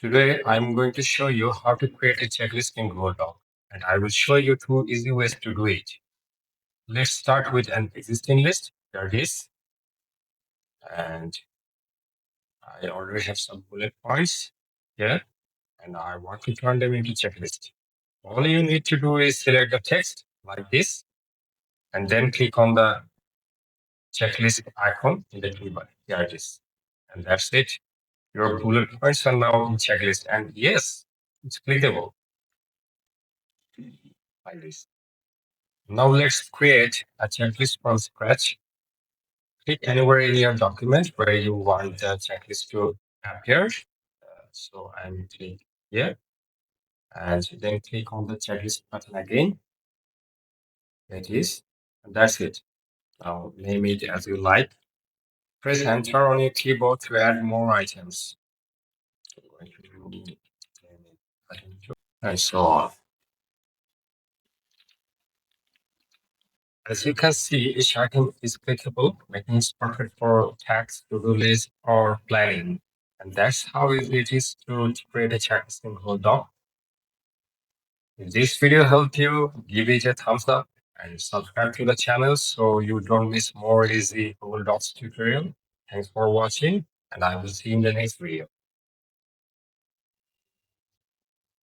Today, I'm going to show you how to create a checklist in Google Doc, and I will show you two easy ways to do it. Let's start with an existing list. There it is. And I already have some bullet points here, and I want to turn them into checklist. All you need to do is select the text like this, and then click on the checklist icon in the toolbar. Here it is. And that's it. Your bullet points are now in checklist. And yes, it's clickable like this. Now let's create a checklist from scratch. Click anywhere in your document where you want the checklist to appear. So I'm click here and then click on the checklist button again. It is, and that's it. Now name it as you like. Press enter on your keyboard to add more items. And so on. As you can see, each item is clickable, making it perfect for tasks, to-do list, or planning. And that's how easy it is to create a checklist in Google Doc. If this video helped you, give it a thumbs up and subscribe to the channel so you don't miss more easy Google Docs tutorial. Thanks for watching, and I will see you in the next video.